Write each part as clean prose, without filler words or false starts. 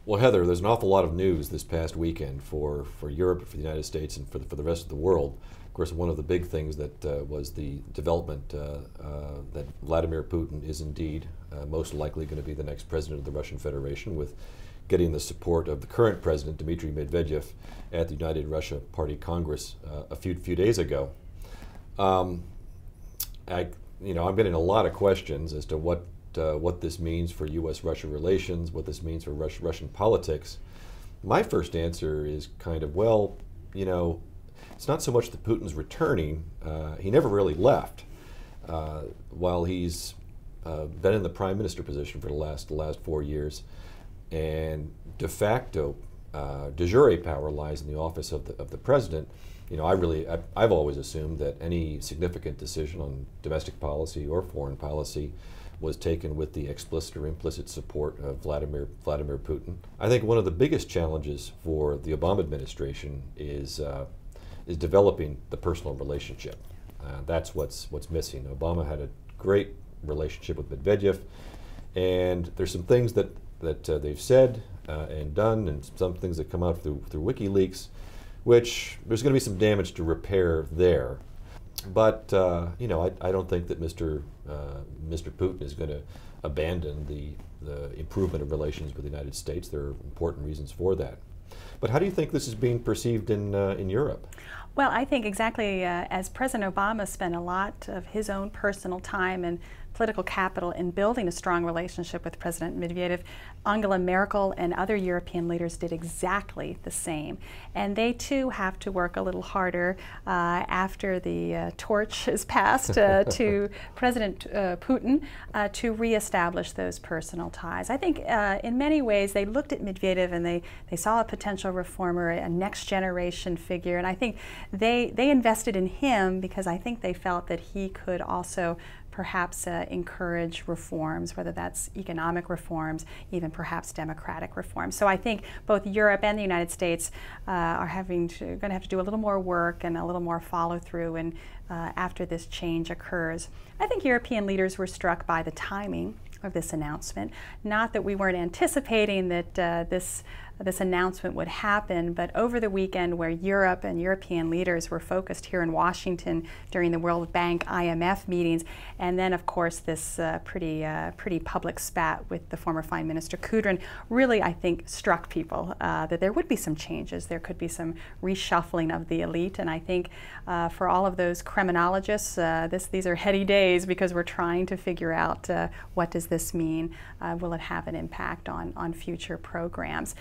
Well, Heather, there's an awful lot of news this past weekend for Europe, for the United States, and for the rest of the world. Of course, one of the big things that was the development that Vladimir Putin is indeed most likely going to be the next president of the Russian Federation, with getting the support of the current president, Dmitry Medvedev, at the United Russia Party Congress a few days ago. I'm getting a lot of questions as to what this means for U.S.-Russia relations, what this means for Russian politics. My first answer is kind of, well, it's not so much that Putin's returning. He never really left. While he's been in the prime minister position for the last 4 years, and de facto, de jure power lies in the office of the president. I've always assumed that any significant decision on domestic policy or foreign policy was taken with the explicit or implicit support of Vladimir Putin. I think one of the biggest challenges for the Obama administration is developing the personal relationship. That's what's missing. Obama had a great relationship with Medvedev, and there's some things that they've said and done, and some things that come out through WikiLeaks, which there's going to be some damage to repair there. But I don't think that Mr. Putin is going to abandon the improvement of relations with the United States. There are important reasons for that. But how do you think this is being perceived in Europe? Well, I think exactly as President Obama spent a lot of his own personal time and political capital in building a strong relationship with President Medvedev, Angela Merkel and other European leaders did exactly the same. And they too have to work a little harder after the torch is passed to President Putin to reestablish those personal ties. I think in many ways they looked at Medvedev and they saw a potential reformer, a next generation figure, and I think they invested in him because I think they felt that he could also perhaps encourage reforms, whether that's economic reforms, even perhaps democratic reforms. So I think both Europe and the United States are going to have to do a little more work and a little more follow through and after this change occurs. I think European leaders were struck by the timing of this announcement. Not that we weren't anticipating that this announcement would happen, but over the weekend where Europe and European leaders were focused here in Washington during the World Bank IMF meetings, and then of course this pretty public spat with the former Foreign Minister Kutchins really, I think, struck people that there would be some changes, there could be some reshuffling of the elite, and I think for all of those criminologists, these are heady days because we're trying to figure out what does this mean, will it have an impact on future programs.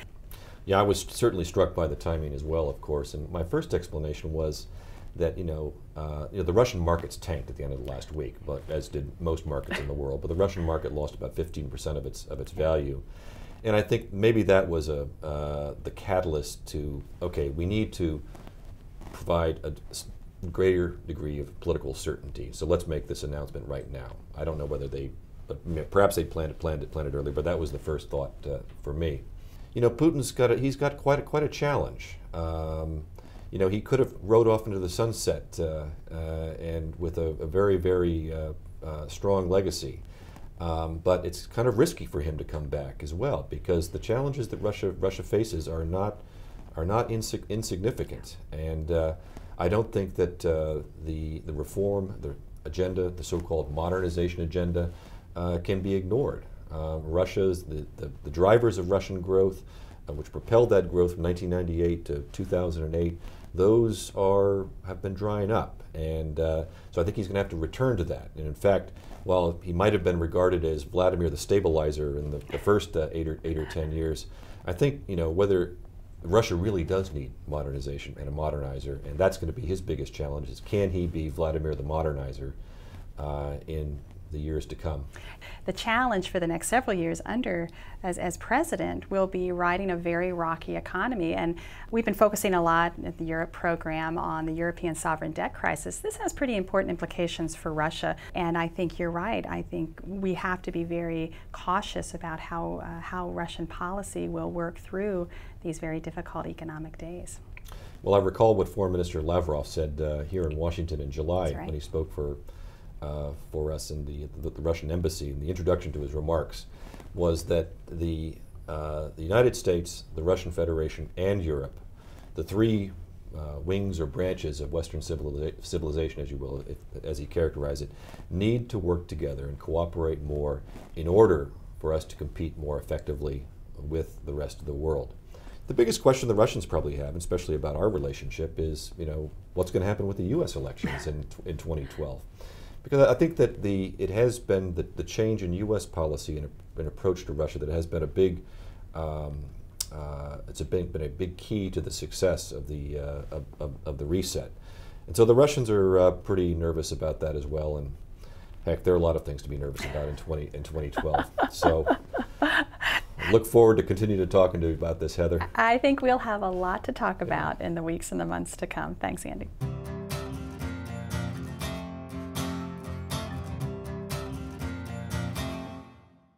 Yeah, I was certainly struck by the timing as well, of course. And my first explanation was that the Russian markets tanked at the end of the last week, but as did most markets in the world. But the Russian market lost about 15% of its value, and I think maybe that was the catalyst to we need to provide a greater degree of political certainty. So let's make this announcement right now. I don't know whether perhaps they planned it earlier, but that was the first thought for me. Putin's got quite a challenge. He could have rode off into the sunset and with a very strong legacy, but it's kind of risky for him to come back as well because the challenges that Russia faces are not insignificant, and I don't think that the reform, the agenda, the so-called modernization agenda, can be ignored. The drivers of Russian growth, which propelled that growth from 1998 to 2008, those have been drying up, and so I think he's going to have to return to that. And in fact, while he might have been regarded as Vladimir the stabilizer in the first 8 or 10 years, I think whether Russia really does need modernization and a modernizer, and that's going to be his biggest challenge: is can he be Vladimir the modernizer in the years to come? The challenge for the next several years as president will be riding a very rocky economy, and we've been focusing a lot at the Europe program on the European sovereign debt crisis. This has pretty important implications for Russia, and I think you're right. I think we have to be very cautious about how Russian policy will work through these very difficult economic days. Well, I recall what Foreign Minister Lavrov said here in Washington in July when he spoke for us in the Russian embassy. And the introduction to his remarks was that the the United States, the Russian Federation, and Europe, the three wings or branches of Western civilization, as you will, as he characterized it, need to work together and cooperate more in order for us to compete more effectively with the rest of the world. The biggest question the Russians probably have, especially about our relationship, is, what's going to happen with the U.S. elections in 2012? Because I think that it has been the change in U.S. policy and an approach to Russia that has been a big been a big key to the success of the reset. And so the Russians are pretty nervous about that as well. And heck, there are a lot of things to be nervous about in 2012. So look forward to continue to talking to you about this, Heather. I think we'll have a lot to talk about in the weeks and the months to come. Thanks, Andy.